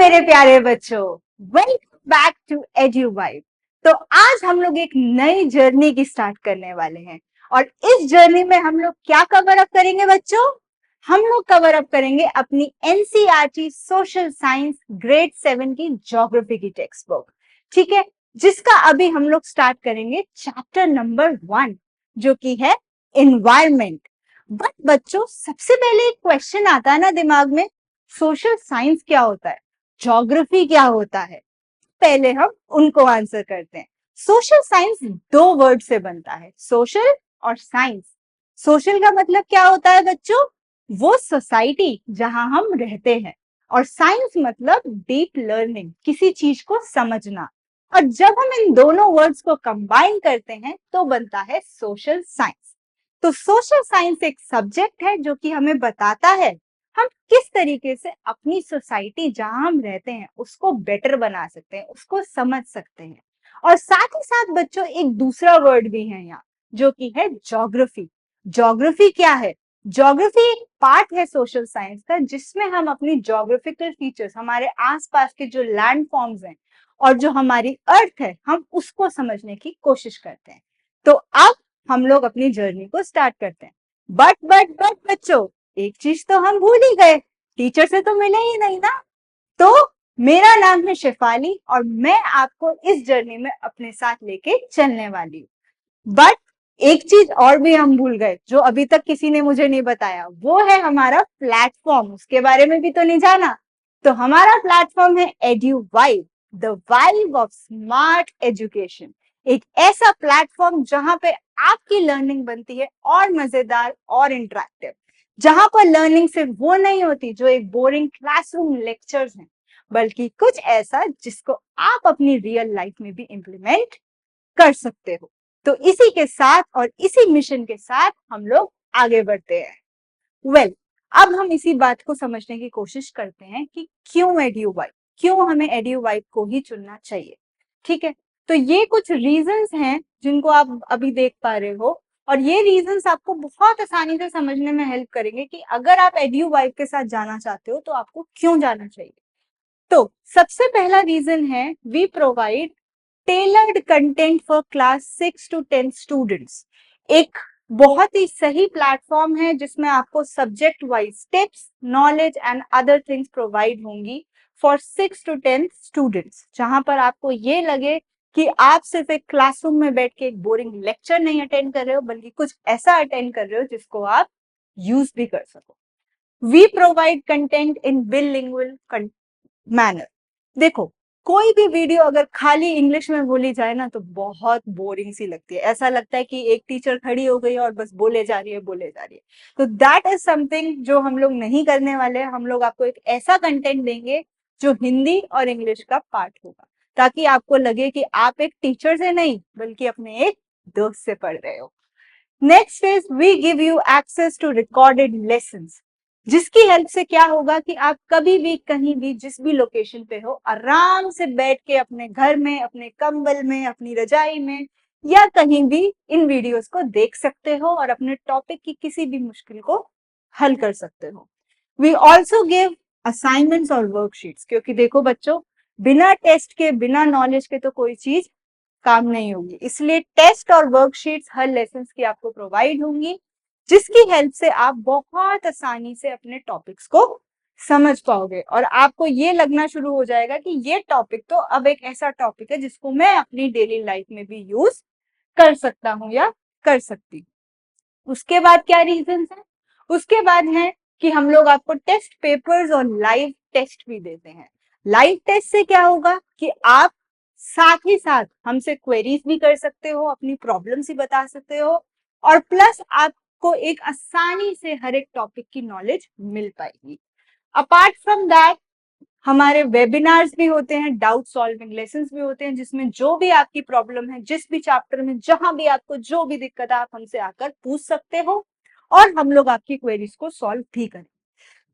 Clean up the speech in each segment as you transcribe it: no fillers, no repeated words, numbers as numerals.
मेरे प्यारे बच्चों, वेलकम बैक टू एड्यूवाइब। तो आज हम लोग एक नई जर्नी की स्टार्ट करने वाले हैं और इस जर्नी में हम लोग क्या कवर अप करेंगे बच्चों? हम लोग कवर अप करेंगे अपनी एनसीईआरटी सोशल साइंस ग्रेड 7 की ज्योग्राफी की टेक्स्ट बुक, ठीक है, जिसका अभी हम लोग स्टार्ट करेंगे चैप्टर नंबर 1 जो कि है एनवायरमेंट। बट बच्चों, सबसे पहले एक क्वेश्चन आता है ना दिमाग में, सोशल साइंस क्या होता है, ज्योग्राफी क्या होता है? पहले हम उनको आंसर करते हैं। सोशल साइंस दो वर्ड से बनता है, सोशल और साइंस। सोशल का मतलब क्या होता है बच्चों? वो सोसाइटी जहां हम रहते हैं, और साइंस मतलब डीप लर्निंग, किसी चीज को समझना। और जब हम इन दोनों वर्ड्स को कंबाइन करते हैं तो बनता है सोशल साइंस। तो सोशल साइंस एक सब्जेक्ट है जो कि हमें बताता है हम किस तरीके से अपनी सोसाइटी जहां हम रहते हैं उसको बेटर बना सकते हैं, उसको समझ सकते हैं। और साथ ही साथ बच्चों एक दूसरा वर्ड भी है यहाँ जो कि है ज्योग्राफी। ज्योग्राफी क्या है? ज्योग्राफी एक पार्ट है सोशल साइंस का जिसमें हम अपनी ज्योग्राफिकल फीचर्स, हमारे आसपास के जो लैंड फॉर्म्स हैं और जो हमारी अर्थ है, हम उसको समझने की कोशिश करते हैं। तो अब हम लोग अपनी जर्नी को स्टार्ट करते हैं। बट बच्चों, एक चीज तो हम भूल ही गए, टीचर से तो मिले ही नहीं ना। तो मेरा नाम है शेफाली और मैं आपको इस जर्नी में अपने साथ लेके चलने वाली हूँ। बट एक चीज और भी हम भूल गए जो अभी तक किसी ने मुझे नहीं बताया, वो है हमारा प्लेटफॉर्म। उसके बारे में भी तो नहीं जाना। तो हमारा प्लेटफॉर्म है Eduvibe, the vibe of smart education. एक ऐसा प्लेटफॉर्म जहां पे आपकी लर्निंग बनती है और मजेदार और इंटरेक्टिव, जहां पर लर्निंग सिर्फ वो नहीं होती जो एक बोरिंग क्लासरूम लेक्चर्स हैं, बल्कि कुछ ऐसा जिसको आप अपनी रियल लाइफ में भी इम्प्लीमेंट कर सकते हो। तो इसी के साथ और इसी मिशन के साथ हम लोग आगे बढ़ते हैं। वेल, अब हम इसी बात को समझने की कोशिश करते हैं कि क्यों एड्यूवाइब, क्यों हमें एड्यूवाइब को ही चुनना चाहिए। ठीक है, तो ये कुछ रीजंस हैं जिनको आप अभी देख पा रहे हो, और ये रीजंस आपको बहुत आसानी से समझने में हेल्प करेंगे कि अगर आप एड्यूवाइब के साथ जाना चाहते हो तो आपको क्यों जाना चाहिए। तो सबसे पहला रीजन है, we provide tailored content for class 6 to 10 students. एक बहुत ही सही प्लेटफॉर्म है जिसमें आपको subject wise tips, knowledge and other things provide होंगी फॉर 6 to 10 स्टूडेंट्स, जहां पर आपको ये लगे कि आप सिर्फ एक क्लासरूम में बैठ के एक बोरिंग लेक्चर नहीं अटेंड कर रहे हो, बल्कि कुछ ऐसा अटेंड कर रहे हो जिसको आप यूज भी कर सको। We provide content in bilingual manner. देखो, कोई भी वीडियो अगर खाली इंग्लिश में बोली जाए ना तो बहुत बोरिंग सी लगती है, ऐसा लगता है कि एक टीचर खड़ी हो गई और बस बोले जा रही है बोले जा रही है। तो दैट इज समथिंग जो हम लोग नहीं करने वाले हैं। हम लोग आपको एक ऐसा कंटेंट देंगे जो हिंदी और इंग्लिश का पार्ट होगा, ताकि आपको लगे कि आप एक टीचर से नहीं बल्कि अपने एक दोस्त से पढ़ रहे हो। Next is we give you access to recorded lessons, जिसकी हेल्प से क्या होगा कि आप कभी भी कहीं भी जिस भी लोकेशन पे हो आराम से बैठ के अपने घर में, अपने कंबल में, अपनी रजाई में या कहीं भी इन वीडियोस को देख सकते हो और अपने टॉपिक की किसी भी मुश्किल को हल कर सकते हो। वी ऑल्सो गिव असाइनमेंट्स और वर्कशीट्स, क्योंकि देखो बच्चों, बिना टेस्ट के, बिना नॉलेज के तो कोई चीज काम नहीं होगी, इसलिए टेस्ट और वर्कशीट्स हर लेसन की आपको प्रोवाइड होंगी, जिसकी हेल्प से आप बहुत आसानी से अपने टॉपिक्स को समझ पाओगे और आपको ये लगना शुरू हो जाएगा कि ये टॉपिक तो अब एक ऐसा टॉपिक है जिसको मैं अपनी डेली लाइफ में भी यूज कर सकता हूँ या कर सकती हूँ। उसके बाद क्या रीजन है? उसके बाद है कि हम लोग आपको टेस्ट पेपर्स और लाइव टेस्ट भी देते हैं। लाइव टेस्ट से क्या होगा कि आप साथ ही साथ हमसे क्वेरीज भी कर सकते हो, अपनी प्रॉब्लम्स ही बता सकते हो, और प्लस आपको एक आसानी से हर एक टॉपिक की नॉलेज मिल पाएगी। अपार्ट फ्रॉम दैट हमारे वेबिनार्स भी होते हैं, डाउट सॉल्विंग लेसन्स भी होते हैं, जिसमें जो भी आपकी प्रॉब्लम है, जिस भी चैप्टर में, जहां भी आपको जो भी दिक्कत है, आप हमसे आकर पूछ सकते हो और हम लोग आपकी क्वेरीज को सॉल्व भी करें,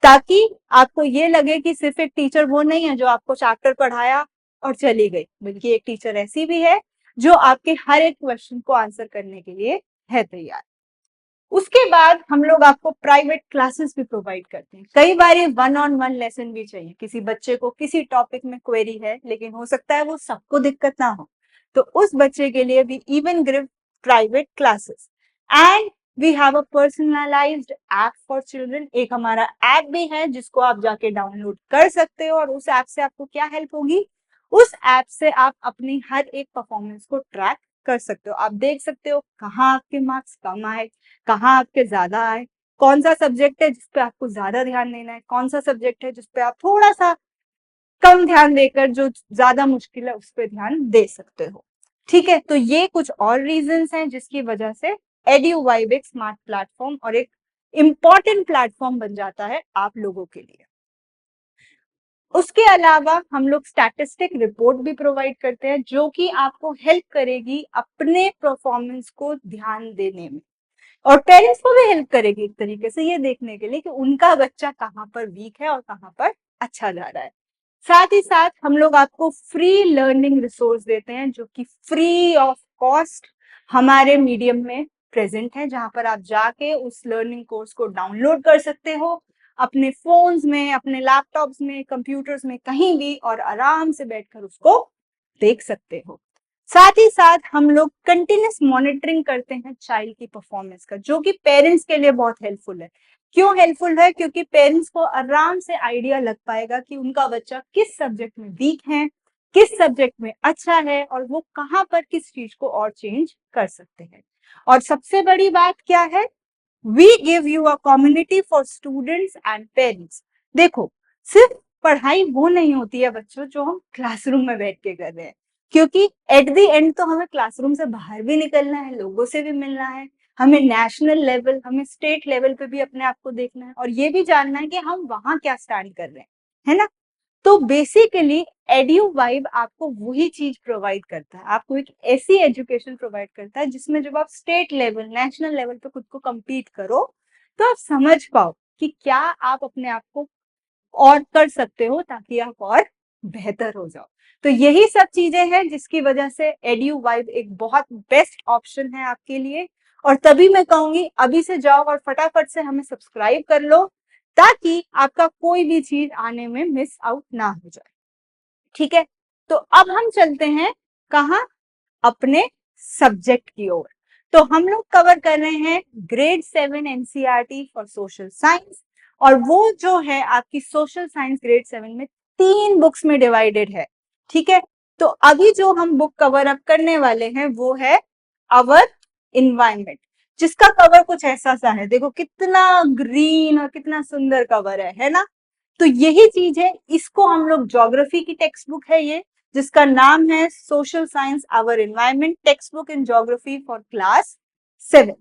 ताकि आपको ये लगे कि सिर्फ एक टीचर वो नहीं है जो आपको चैप्टर पढ़ाया और चली गई, बल्कि एक टीचर ऐसी भी है जो आपके हर एक क्वेश्चन को आंसर करने के लिए है तैयार। उसके बाद हम लोग आपको प्राइवेट क्लासेस भी प्रोवाइड करते हैं। कई बार ये 1-on-1 लेसन भी चाहिए, किसी बच्चे को किसी टॉपिक में क्वेरी है लेकिन हो सकता है वो सबको दिक्कत ना हो, तो उस बच्चे के लिए भी even give private classes. And we have a personalised app for children. एक हमारा ऐप भी है जिसको आप जाके डाउनलोड कर सकते हो, और उस ऐप से आपको क्या हेल्प होगी, उस ऐप से आप अपनी हर एक परफॉर्मेंस को ट्रैक कर सकते हो। आप देख सकते हो कहाँ आपके मार्क्स कम आए, कहाँ आपके ज्यादा आए, कौन सा सब्जेक्ट है जिसपे आपको ज्यादा ध्यान देना है, कौन सा सब्जेक्ट है जिसपे आप थोड़ा सा कम ध्यान देकर जो ज्यादा मुश्किल है उस पर ध्यान दे सकते हो। ठीक है, तो ये कुछ और रीजंस हैं जिसकी वजह से एड्यूवाइब एक स्मार्ट प्लेटफॉर्म और एक इम्पॉर्टेंट प्लेटफॉर्म बन जाता है आप लोगों के लिए। उसके अलावा हम लोग स्टैटिस्टिक रिपोर्ट भी प्रोवाइड करते हैं जो कि आपको हेल्प करेगी अपने परफॉर्मेंस को ध्यान देने में, और पेरेंट्स को भी हेल्प करेगी एक तरीके से ये देखने के लिए कि उनका बच्चा कहाँ पर वीक है और कहाँ पर अच्छा जा रहा है। साथ ही साथ हम लोग आपको फ्री लर्निंग रिसोर्स देते हैं जो कि फ्री ऑफ कॉस्ट हमारे मीडियम में प्रेजेंट है, जहां पर आप जाके उस लर्निंग कोर्स को डाउनलोड कर सकते हो अपने फोन्स में, अपने लैपटॉप्स में, कंप्यूटर्स में, कहीं भी, और आराम से बैठकर उसको देख सकते हो। साथ ही साथ हम लोग कंटिन्यूस मॉनिटरिंग करते हैं चाइल्ड की परफॉर्मेंस का, जो कि पेरेंट्स के लिए बहुत हेल्पफुल है। क्यों हेल्पफुल है? क्योंकि पेरेंट्स को आराम से आइडिया लग पाएगा कि उनका बच्चा किस सब्जेक्ट में वीक है, किस सब्जेक्ट में अच्छा है, और वो कहाँ पर किस चीज को और चेंज कर सकते हैं। और सबसे बड़ी बात क्या है, we give you a community for students and parents. देखो, सिर्फ पढ़ाई वो नहीं होती है बच्चों जो हम क्लासरूम में बैठ के कर रहे हैं, क्योंकि एट द एंड तो हमें क्लासरूम से बाहर भी निकलना है, लोगों से भी मिलना है, हमें नेशनल लेवल, हमें स्टेट लेवल पे भी अपने आप को देखना है, और ये भी जानना है कि हम वहां क्या स्टैंड कर रहे हैं, है ना। तो बेसिकली एड्यू वाइब आपको वही चीज प्रोवाइड करता है, आपको एक ऐसी एजुकेशन प्रोवाइड करता है जिसमें जब आप स्टेट लेवल, नेशनल लेवल पे खुद को compete करो तो आप समझ पाओ कि क्या आप अपने आप को और कर सकते हो ताकि आप और बेहतर हो जाओ। तो यही सब चीजें हैं जिसकी वजह से एड्यू वाइब एक बहुत बेस्ट ऑप्शन है आपके लिए। और तभी मैं कहूंगी अभी से जाओ और फटाफट से हमें सब्सक्राइब कर लो ताकि आपका कोई भी चीज आने में मिस आउट ना हो जाए। ठीक है, तो अब हम चलते हैं कहाँ, अपने सब्जेक्ट की ओर। तो हम लोग कवर कर रहे हैं grade 7 NCERT for social science, और वो जो है आपकी सोशल साइंस ग्रेड 7 में 3 बुक्स में डिवाइडेड है। ठीक है, तो अभी जो हम बुक कवर अप करने वाले हैं वो है अवर इन्वायरमेंट, जिसका कवर कुछ ऐसा सा है, देखो कितना ग्रीन और कितना सुंदर कवर है ना। तो यही चीज है, इसको हम लोग ज्योग्राफी की टेक्स्ट बुक है ये, जिसका नाम है social science our environment textbook in geography for class 7।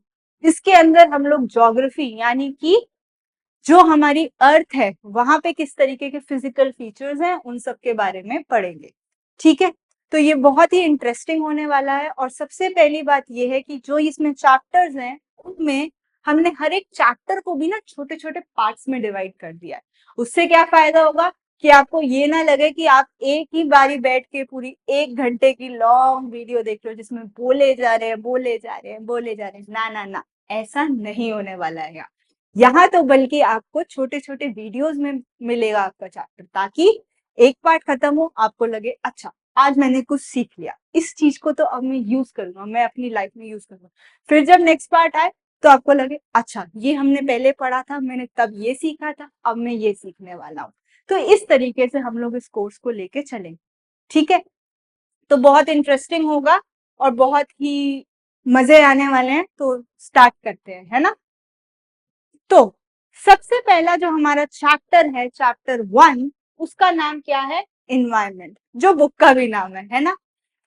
इसके अंदर हम लोग ज्योग्राफी यानी कि जो हमारी अर्थ है वहां पे किस तरीके के फिजिकल फीचर्स हैं उन सब के बारे में पढ़ेंगे। ठीक है, तो ये बहुत ही इंटरेस्टिंग होने वाला है। और सबसे पहली बात ये है कि जो इसमें चैप्टर्स हैं उनमें हमने हर एक चैप्टर को भी ना छोटे छोटे पार्ट्स में डिवाइड कर दिया है। उससे क्या फायदा होगा कि आपको ये ना लगे कि आप एक ही बारी बैठ के पूरी 1 घंटे की लॉन्ग वीडियो देख रहे हो जिसमें बोले जा रहे हैं, बोले जा रहे हैं, बोले जा रहे हैं। ना ना ना, ऐसा नहीं होने वाला है यहाँ तो, बल्कि आपको छोटे छोटे वीडियोस में मिलेगा आपका चैप्टर, ताकि एक पार्ट खत्म हो आपको लगे अच्छा आज मैंने कुछ सीख लिया, इस चीज को तो अब मैं यूज करूंगा, मैं अपनी लाइफ में यूज करूंगा। फिर जब नेक्स्ट पार्ट आए तो आपको लगे अच्छा ये हमने पहले पढ़ा था, मैंने तब ये सीखा था, अब मैं ये सीखने वाला हूँ। तो इस तरीके से हम लोग इस कोर्स को लेके चलेंगे। ठीक है, तो बहुत इंटरेस्टिंग होगा और बहुत ही मजे आने वाले हैं। तो स्टार्ट करते हैं, है ना। तो सबसे पहला जो हमारा चैप्टर है, चैप्टर 1, उसका नाम क्या है, इन्वायरमेंट, जो बुक का भी नाम है ना।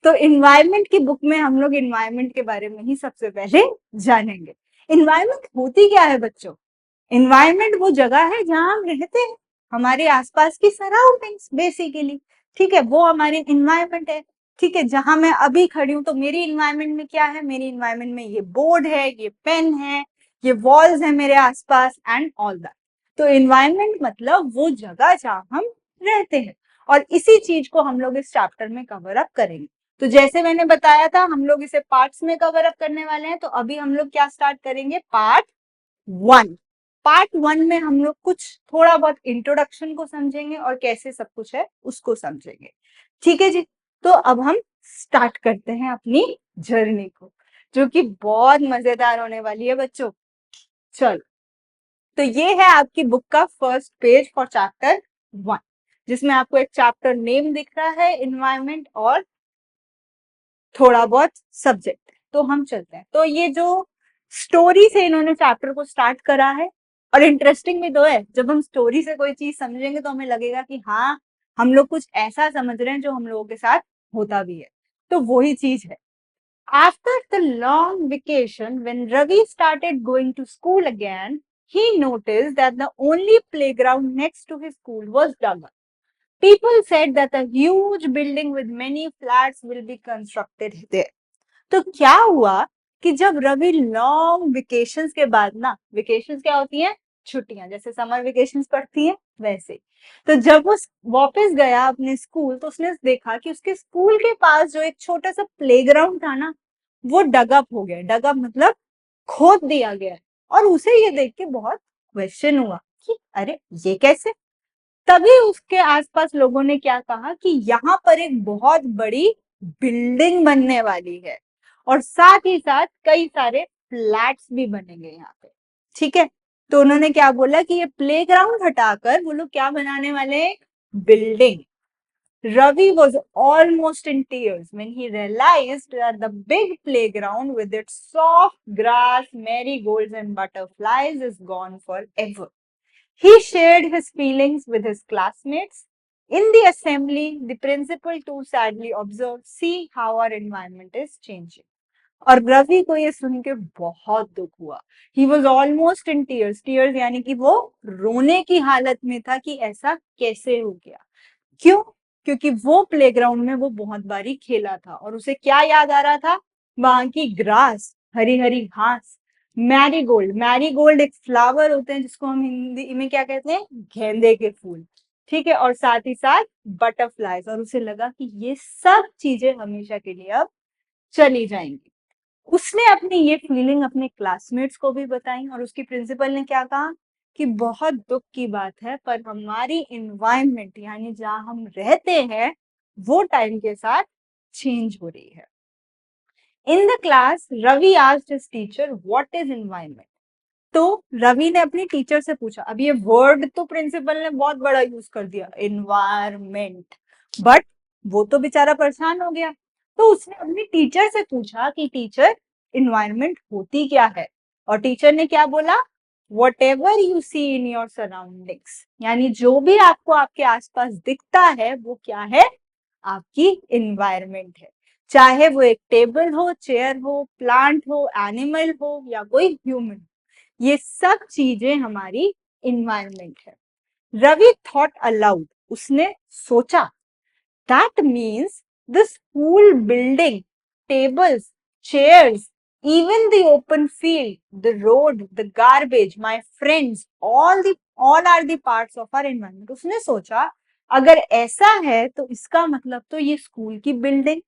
तो इन्वायरमेंट की बुक में हम लोग इन्वायरमेंट के बारे में ही सबसे पहले जानेंगे। इन्वायरमेंट होती क्या है बच्चों? इन्वायरमेंट वो जगह है जहां हम रहते हैं, हमारे आसपास की सराउंडिंग्स बेसिकली। ठीक है, वो हमारी इन्वायरमेंट है। ठीक है, जहां मैं अभी खड़ी हूँ तो मेरी इन्वायरमेंट में क्या है, मेरी इन्वायरमेंट में ये बोर्ड है, ये पेन है, ये वॉल्स है मेरे आसपास एंड ऑल दैट। तो इन्वायरमेंट मतलब वो जगह जहां हम रहते हैं, और इसी चीज को हम लोग इस चैप्टर में कवर अप करेंगे। तो जैसे मैंने बताया था हम लोग इसे पार्ट्स में कवर अप करने वाले हैं, तो अभी हम लोग क्या स्टार्ट करेंगे, पार्ट वन। पार्ट वन में हम लोग कुछ थोड़ा बहुत इंट्रोडक्शन को समझेंगे और कैसे सब कुछ है उसको समझेंगे। ठीक है जी। तो अब हम स्टार्ट करते हैं अपनी जर्नी को, जो कि बहुत मजेदार होने वाली है बच्चों। चलो, तो ये है आपकी बुक का first page for chapter one, जिसमें आपको एक चैप्टर नेम दिख रहा है, इन्वायरमेंट, और थोड़ा बहुत सब्जेक्ट। तो हम चलते हैं। तो ये जो स्टोरी से इन्होंने चैप्टर को स्टार्ट करा है, और इंटरेस्टिंग भी तो है, जब हम स्टोरी से कोई चीज समझेंगे तो हमें लगेगा कि हाँ, हम लोग कुछ ऐसा समझ रहे हैं जो हम लोगों के साथ होता भी है। तो वही चीज है। After the long vacation, when Ravi started going to school again, he noticed that the only playground next to his school was dug up. People said that a huge building with many flats will be constructed there. तो क्या हुआ कि जब Ravi long vacations के बाद ना, vacations क्या होती हैं? छुट्टियां, जैसे समर वेकेशंस पड़ती हैं वैसे। तो जब वो वापस गया अपने स्कूल, तो उसने देखा कि उसके स्कूल के पास जो एक छोटा सा प्लेग्राउंड था ना, वो डगअप हो गया। डगअप मतलब खोद दिया गया है। और उसे ये देख के बहुत क्वेश्चन हुआ कि अरे ये कैसे। तभी उसके आसपास लोगों ने क्या कहा कि यहाँ पर एक बहुत बड़ी बिल्डिंग बनने वाली है, और साथ ही साथ कई सारे फ्लैट्स भी बनेंगे यहाँ पे। ठीक है। तो उन्होंने क्या बोला कि ये प्लेग्राउंड हटाकर वो लोग क्या बनाने वाले हैं? Building. Ravi was almost in tears when he realized that the big playground with its soft grass, marigolds, and butterflies is gone forever. He shared his feelings with his classmates. In the assembly, the principal too sadly observed, "See how our environment is changing." और रवि को ये सुन के बहुत दुख हुआ। He was almost in tears. Tears यानी कि वो रोने की हालत में था कि ऐसा कैसे हो गया। क्यों? क्योंकि वो प्लेग्राउंड में वो बहुत बारी खेला था, और उसे क्या याद आ रहा था? वहां की ग्रास, हरी हरी घास, मैरीगोल्ड। मैरीगोल्ड एक फ्लावर होते हैं जिसको हम हिंदी में क्या कहते हैं? गेंदे के फूल। ठीक है। और साथ ही साथ बटरफ्लाईज। और उसे लगा कि ये सब चीजें हमेशा के लिए अब चली जाएंगी। उसने अपनी ये फीलिंग अपने क्लासमेट्स को भी बताई, और उसकी प्रिंसिपल ने क्या कहा कि बहुत दुख की बात है, पर हमारी इन्वायरमेंट यानी जहां हम रहते हैं वो टाइम के साथ चेंज हो रही है। In the class Ravi asked his teacher what is environment. तो रवि ने अपनी टीचर से पूछा। अब ये वर्ड तो प्रिंसिपल ने बहुत बड़ा यूज कर दिया, इन्वायरमेंट, बट वो तो बेचारा परेशान हो गया। तो उसने अपनी टीचर से पूछा कि टीचर, इन्वायरमेंट होती क्या है? और टीचर ने क्या बोला? Whatever you see in your surroundings, यानी जो भी आपको आपके आसपास दिखता है वो क्या है? आपकी इन्वायरमेंट है। चाहे वो एक टेबल हो, चेयर हो, प्लांट हो, एनिमल हो, या कोई ह्यूमन, ये सब चीजें हमारी इन्वायरमेंट है। रवि थॉट अलाउड, उसने सोचा। That means the school building, tables, chairs, even the open field, the road, the garbage, my friends, all are the parts of our environment. उसने सोचा अगर ऐसा है तो इसका मतलब तो ये स्कूल की बिल्डिंग,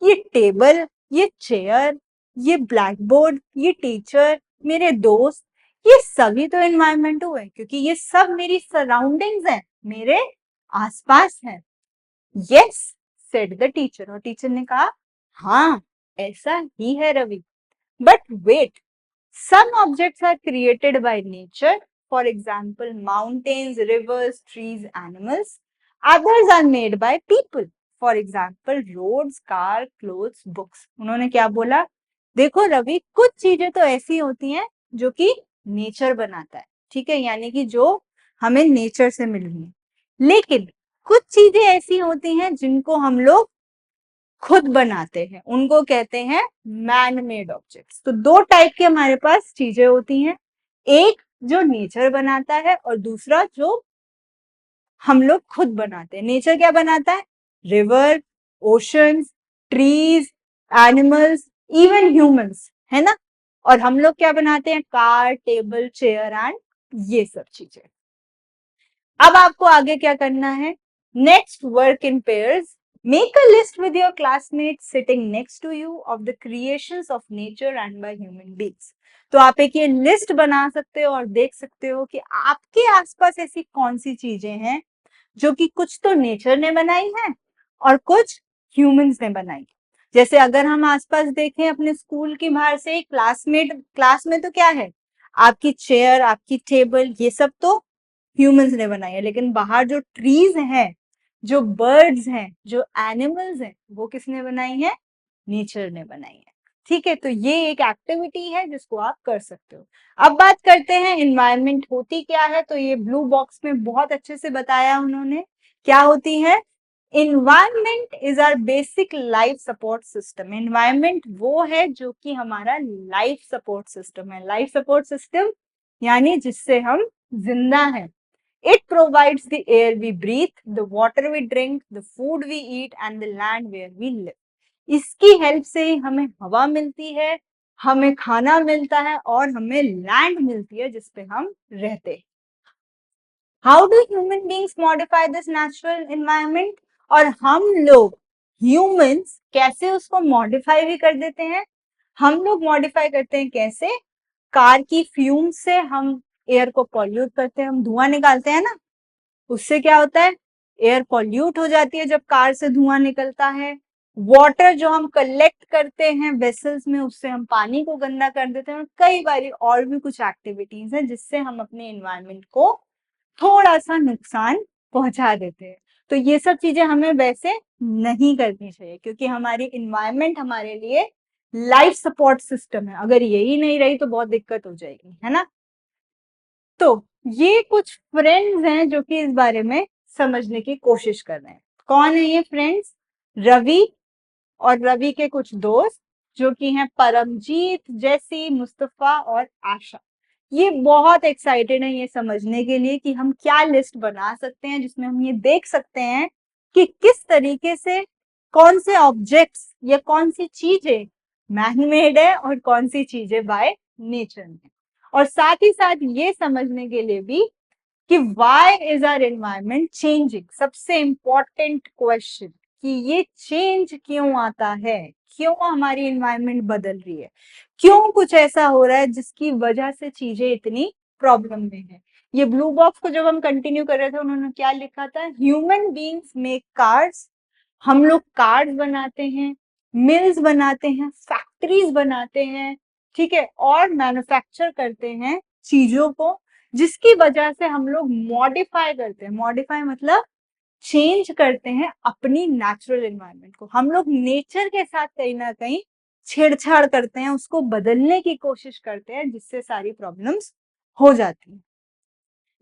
ये टेबल, ये चेयर, ये ब्लैक बोर्ड, ये टीचर, मेरे दोस्त, ये सभी तो एनवायरमेंट हुए, क्योंकि ये सब मेरी सराउंडिंग्स हैं, मेरे आसपास हैं। Yes, said the teacher. और टीचर ने कहा हाँ, ऐसा ही है Ravi. But wait, some objects are created by nature, for example mountains, rivers, trees, animals. Others are made by people, for example roads, car, clothes, books. उन्होंने क्या बोला? देखो रवि, कुछ चीजें तो ऐसी होती हैं जो कि नेचर बनाता है, ठीक है, यानी कि जो हमें नेचर से मिल रही है। लेकिन कुछ चीजें ऐसी होती हैं जिनको हम लोग खुद बनाते हैं, उनको कहते हैं मैन मेड ऑब्जेक्ट्स। तो दो टाइप के हमारे पास चीजें होती हैं, एक जो नेचर बनाता है और दूसरा जो हम लोग खुद बनाते हैं। नेचर क्या बनाता है? River, oceans, trees, animals, even humans, है ना। और हम लोग क्या बनाते हैं? कार, टेबल, चेयर एंड ये सब चीजें। अब आपको आगे क्या करना है? Next work in pairs, Make a list with your classmates sitting next to you of the creations of nature and by human beings. तो आप एक ये लिस्ट बना सकते हो और देख सकते हो कि आपके आसपास ऐसी कौन सी चीजें हैं जो कि कुछ तो नेचर ने बनाई है और कुछ ह्यूमंस ने बनाई। जैसे अगर हम आसपास देखें अपने स्कूल के बाहर से क्लास में तो क्या है, आपकी चेयर, आपकी टेबल, ये सब तो ह्यूमंस ने बनाई है, लेकिन बाहर जो ट्रीज हैं, जो बर्ड्स हैं, जो एनिमल्स हैं, वो किसने बनाई है? नेचर ने बनाई है। ठीक है, तो ये एक एक्टिविटी है जिसको आप कर सकते हो। अब बात करते हैं इन्वायरमेंट होती क्या है। तो ये ब्लू बॉक्स में बहुत अच्छे से बताया उन्होंने क्या होती है। Environment is our basic life support system. Environment वो है जो कि हमारा लाइफ सपोर्ट सिस्टम है। लाइफ सपोर्ट सिस्टम यानी जिससे हम जिंदा हैं। It provides the air we breathe, the water we drink, the food we eat and the land where we live. इसकी हेल्प से ही हमें हवा मिलती है, हमें खाना मिलता है और हमें लैंड मिलती है जिस पे हम रहते हैं। How do human beings modify this natural environment? और हम लोग ह्यूमंस कैसे उसको मॉडिफाई भी कर देते हैं। हम लोग मॉडिफाई करते हैं कैसे? कार की फ्यूम से हम एयर को पॉल्यूट करते हैं, हम धुआं निकालते हैं ना, उससे क्या होता है? एयर पॉल्यूट हो जाती है जब कार से धुआं निकलता है। वाटर जो हम कलेक्ट करते हैं वेसल्स में, उससे हम पानी को गंदा कर देते हैं। और कई बार और भी कुछ एक्टिविटीज हैं जिससे हम अपने एनवायरनमेंट को थोड़ा सा नुकसान पहुंचा देते हैं। तो ये सब चीजें हमें वैसे नहीं करनी चाहिए, क्योंकि हमारी इन्वायरमेंट हमारे लिए लाइफ सपोर्ट सिस्टम है। अगर यही नहीं रही तो बहुत दिक्कत हो जाएगी, है ना। तो ये कुछ फ्रेंड्स हैं जो कि इस बारे में समझने की कोशिश कर रहे हैं। कौन है ये फ्रेंड्स? रवि और रवि के कुछ दोस्त जो कि हैं परमजीत, जैसी, मुस्तफा और आशा। ये बहुत एक्साइटेड हैं ये समझने के लिए कि हम क्या लिस्ट बना सकते हैं जिसमें हम ये देख सकते हैं कि किस तरीके से कौन से ऑब्जेक्ट्स या कौन सी चीजें मैन मेड है और कौन सी चीजें बाय नेचर में। और साथ ही साथ ये समझने के लिए भी कि why is our environment changing. सबसे इंपॉर्टेंट क्वेश्चन कि ये चेंज क्यों आता है, क्यों हमारी एनवायरमेंट बदल रही है, क्यों कुछ ऐसा हो रहा है जिसकी वजह से चीजें इतनी प्रॉब्लम में है। ये ब्लू बॉक्स को जब हम कंटिन्यू कर रहे थे उन्होंने क्या लिखा था? Human beings make cars. हम लोग कार्स बनाते हैं, मिल्स बनाते हैं, फैक्ट्रीज बनाते हैं, ठीक है, और मैन्युफैक्चर करते हैं चीजों को, जिसकी वजह से हम लोग मॉडिफाई करते हैं। मॉडिफाई मतलब चेंज करते हैं अपनी नेचुरल एनवायरनमेंट को। हम लोग नेचर के साथ कहीं ना कहीं छेड़छाड़ करते हैं, उसको बदलने की कोशिश करते हैं, जिससे सारी प्रॉब्लम्स हो जाती हैं।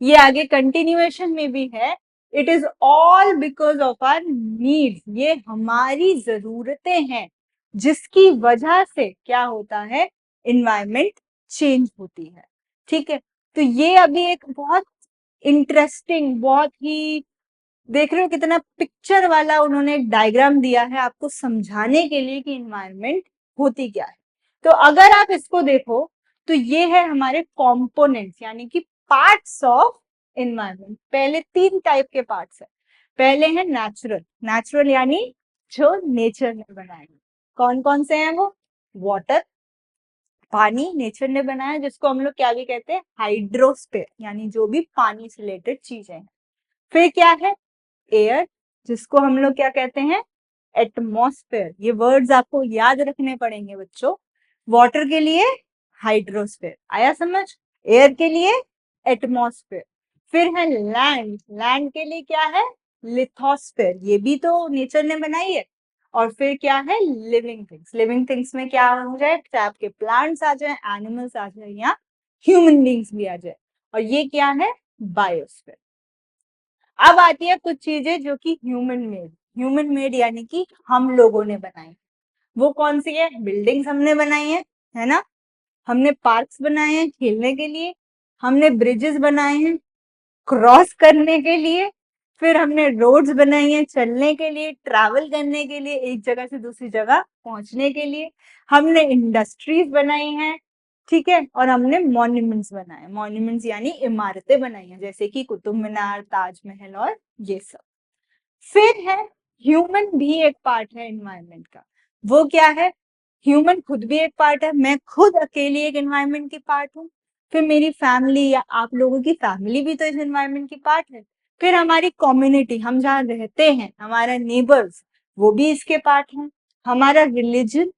ये आगे कंटिन्यूएशन में भी है। It is all because of our needs. ये हमारी जरूरतें हैं जिसकी वजह से क्या होता है? एनवायरनमेंट चेंज होती है। ठीक है, तो ये अभी एक बहुत इंटरेस्टिंग, बहुत ही, देख रहे हो कितना पिक्चर वाला उन्होंने एक डायग्राम दिया है आपको समझाने के लिए कि एनवायरनमेंट होती क्या है। तो अगर आप इसको देखो तो ये है हमारे कंपोनेंट्स यानी कि पार्ट्स ऑफ एनवायरनमेंट। पहले 3 टाइप के पार्ट्स है। पहले है नेचुरल। नेचुरल यानी जो नेचर ने बनाए। कौन कौन से हैं वो? वाटर, पानी नेचर ने बनाया, जिसको हम लोग क्या भी कहते हैं? हाइड्रोस्फीयर, यानी जो भी पानी से रिलेटेड चीजें हैं। फिर क्या है? एयर, जिसको हम लोग क्या कहते हैं? एटमॉस्फेयर। ये वर्ड्स आपको याद रखने पड़ेंगे बच्चों। वाटर के लिए हाइड्रोस्फेयर, आया समझ? एयर के लिए एटमॉस्फेयर। फिर है लैंड। लैंड के लिए क्या है? लिथोस्फेयर, ये भी तो नेचर ने बनाई है। और फिर क्या है? Living things. लिविंग थिंग्स में क्या हो जाए? चाहे आपके प्लांट्स आ जाए, एनिमल्स आ जाए या ह्यूमन बींग्स भी आ जाए। और ये क्या है? बायोस्फीयर। अब आती है कुछ चीजें जो कि ह्यूमन मेड। ह्यूमन मेड यानी कि हम लोगों ने बनाई। वो कौन सी है? बिल्डिंग्स हमने बनाई है ना। हमने पार्क्स बनाए हैं खेलने के लिए, हमने ब्रिजेस बनाए हैं क्रॉस करने के लिए, फिर हमने रोड्स बनाई हैं चलने के लिए, ट्रैवल करने के लिए, एक जगह से दूसरी जगह पहुंचने के लिए। हमने इंडस्ट्रीज बनाई हैं, ठीक है, और हमने मॉन्यूमेंट्स बनाए। मॉन्यूमेंट्स यानी इमारतें बनाई हैं, जैसे कि कुतुब मीनार, ताजमहल और ये सब। फिर है ह्यूमन भी एक पार्ट है एनवायरनमेंट का। वो क्या है? ह्यूमन खुद भी एक पार्ट है, मैं खुद अकेली एक एनवायरनमेंट की पार्ट हूँ, फिर मेरी फैमिली या आप लोगों की फैमिली भी तो इस एनवायरनमेंट की पार्ट है, फिर हमारी कम्युनिटी, हम जहाँ रहते हैं, हमारा नेबर्स, वो भी इसके पार्ट हैं, हमारा रिलीजन,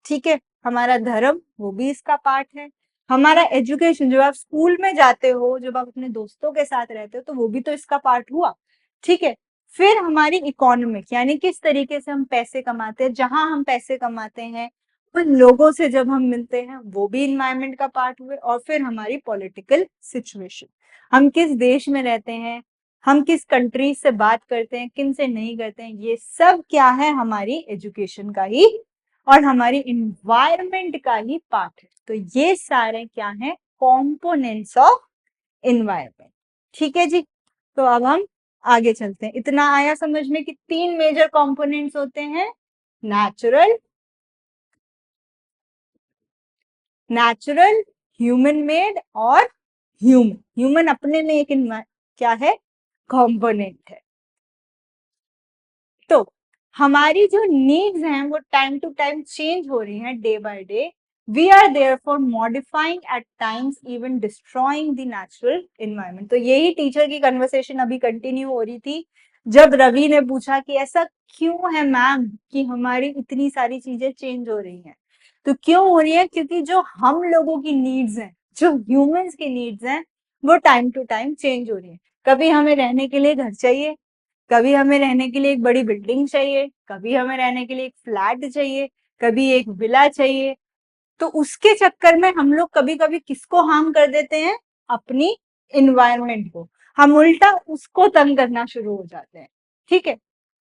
ठीक है, हमारा धर्म, वो भी इसका पार्ट है, हमारा एजुकेशन, जब आप स्कूल में जाते हो, जब आप अपने दोस्तों के साथ रहते हो, तो वो भी तो इसका पार्ट हुआ, ठीक है। फिर हमारी इकोनॉमिक, यानी किस तरीके से हम पैसे कमाते हैं, जहां हम पैसे कमाते हैं, उन लोगों से जब हम मिलते हैं, वो भी इन्वायरमेंट का पार्ट हुए। और फिर हमारी पॉलिटिकल सिचुएशन, हम किस देश में रहते हैं, हम किस कंट्री से बात करते हैं, किन से नहीं करते हैं, ये सब क्या है? हमारी एजुकेशन का ही और हमारी इन्वायरमेंट का ही पार्ट है। तो ये सारे क्या है? Components of environment. ठीक है जी। तो अब हम आगे चलते हैं। इतना आया समझ में कि 3 मेजर कंपोनेंट्स होते हैं, नेचुरल, ह्यूमन मेड और ह्यूमन। ह्यूमन अपने में एक क्या है? कंपोनेंट है। तो हमारी जो नीड्स हैं वो टाइम टू टाइम चेंज हो रही हैं, day by day. We are therefore modifying at times, even destroying the natural environment. तो यही टीचर की कन्वर्सेशन अभी कंटिन्यू हो रही थी, जब रवि ने पूछा कि ऐसा क्यों है मैम कि हमारी इतनी सारी चीजें चेंज हो रही हैं। तो क्यों हो रही है? क्योंकि जो हम लोगों की नीड्स हैं, जो ह्यूमंस की नीड्स हैं, वो टाइम टू टाइम चेंज हो रही है। कभी हमें रहने के लिए घर चाहिए, कभी हमें रहने के लिए एक बड़ी बिल्डिंग चाहिए, कभी हमें रहने के लिए एक फ्लैट चाहिए, कभी एक विला चाहिए। तो उसके चक्कर में हम लोग कभी कभी किसको हार्म कर देते हैं? अपनी इन्वायरमेंट को। हम उल्टा उसको तंग करना शुरू हो जाते हैं। ठीक है।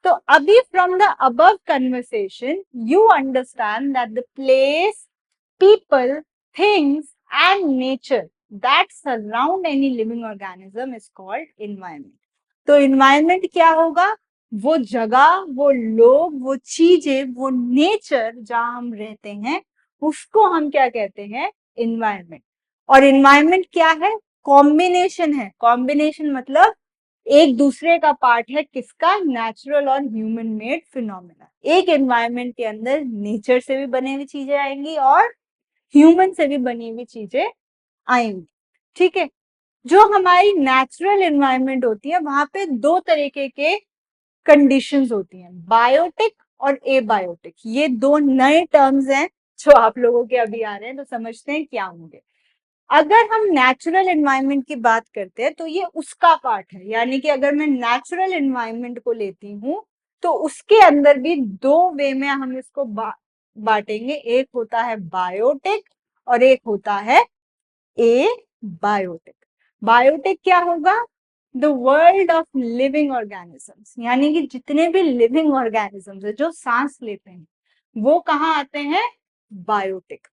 तो अभी from the above conversation you understand that the place, people, things and nature that surround any living organism is called environment. तो इन्वायरमेंट क्या होगा? वो जगह, वो लोग, वो चीजें, वो नेचर जहां हम रहते हैं, उसको हम क्या कहते हैं? इन्वायरमेंट। और इन्वायरमेंट क्या है? कॉम्बिनेशन है। कॉम्बिनेशन मतलब एक दूसरे का पार्ट है, किसका? नेचुरल और ह्यूमन मेड फिनोमेना। एक एनवायरमेंट के अंदर नेचर से भी बनी हुई चीजें आएंगी और ह्यूमन से भी बनी हुई चीजें आएंगी। ठीक है। जो हमारी नेचुरल एनवायरमेंट होती है, वहां पे 2 तरीके के कंडीशंस होती हैं, बायोटिक और एबायोटिक। ये 2 नए टर्म्स हैं जो आप लोगों के अभी आ रहे हैं, तो समझते हैं क्या होंगे। अगर हम नेचुरल एनवायरनमेंट की बात करते हैं तो ये उसका पार्ट है, यानी कि अगर मैं नेचुरल एनवायरनमेंट को लेती हूँ तो उसके अंदर भी 2 वे में हम इसको बांटेंगे। एक होता है बायोटिक और एक होता है ए बायोटिक। बायोटिक क्या होगा? The world of living organisms, यानी कि जितने भी लिविंग ऑर्गेनिजम्स है जो सांस लेते हैं, वो कहाँ आते हैं? बायोटिक।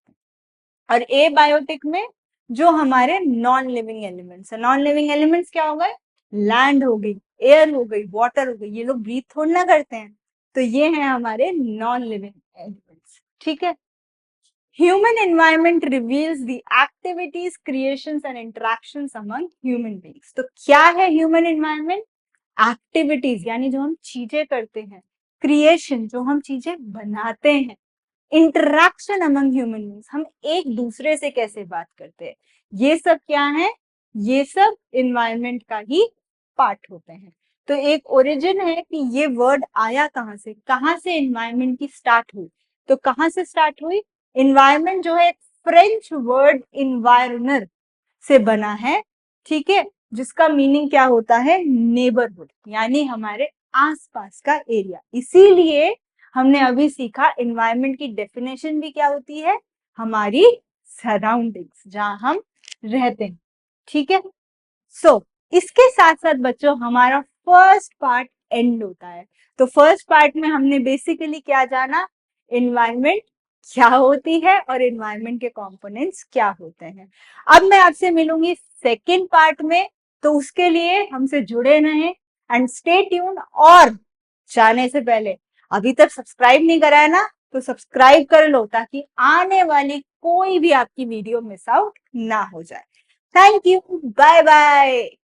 और ए बायोटिक में जो हमारे नॉन लिविंग एलिमेंट्स है। नॉन लिविंग एलिमेंट्स क्या हो गए? लैंड हो गई, एयर हो गई, वाटर हो गई। ये लोग ब्रीथ थोड़ी ना करते हैं, तो ये है हमारे नॉन लिविंग एलिमेंट्स। ठीक है। Human environment reveals the activities, creations and interactions among human beings. तो क्या है human environment? Activities, यानी जो हम चीजें करते हैं, creation, जो हम चीजें बनाते हैं, इंटरैक्शन अमंग ह्यूमन बींग्स, हम एक दूसरे से कैसे बात करते हैं, ये सब क्या है? ये सब इन्वायरमेंट का ही पार्ट होते हैं। तो एक ओरिजिन है कि ये वर्ड आया कहाँ से इन्वायरमेंट की स्टार्ट हुई। तो कहाँ से स्टार्ट हुई? इन्वायरमेंट जो है एक फ्रेंच वर्ड इन्वायरनर से बना है, ठीक है, जिसका मीनिंग क्या होता है? नेबरहुड, यानी हमारे आसपास का एरिया। इसीलिए हमने अभी सीखा इन्वायरमेंट की डेफिनेशन भी क्या होती है? हमारी सराउंडिंग्स, जहां हम रहते हैं। ठीक है। सो इसके साथ साथ बच्चों हमारा फर्स्ट पार्ट एंड होता है। तो फर्स्ट पार्ट में हमने बेसिकली क्या जाना? इन्वायरमेंट क्या होती है और इन्वायरमेंट के कंपोनेंट्स क्या होते हैं। अब मैं आपसे मिलूंगी सेकेंड पार्ट में, तो उसके लिए हमसे जुड़े रहें एंड स्टे ट्यून। और जाने से पहले अभी तक सब्सक्राइब नहीं करा है ना, तो सब्सक्राइब कर लो ताकि आने वाली कोई भी आपकी वीडियो मिस आउट ना हो जाए। Thank you, bye bye.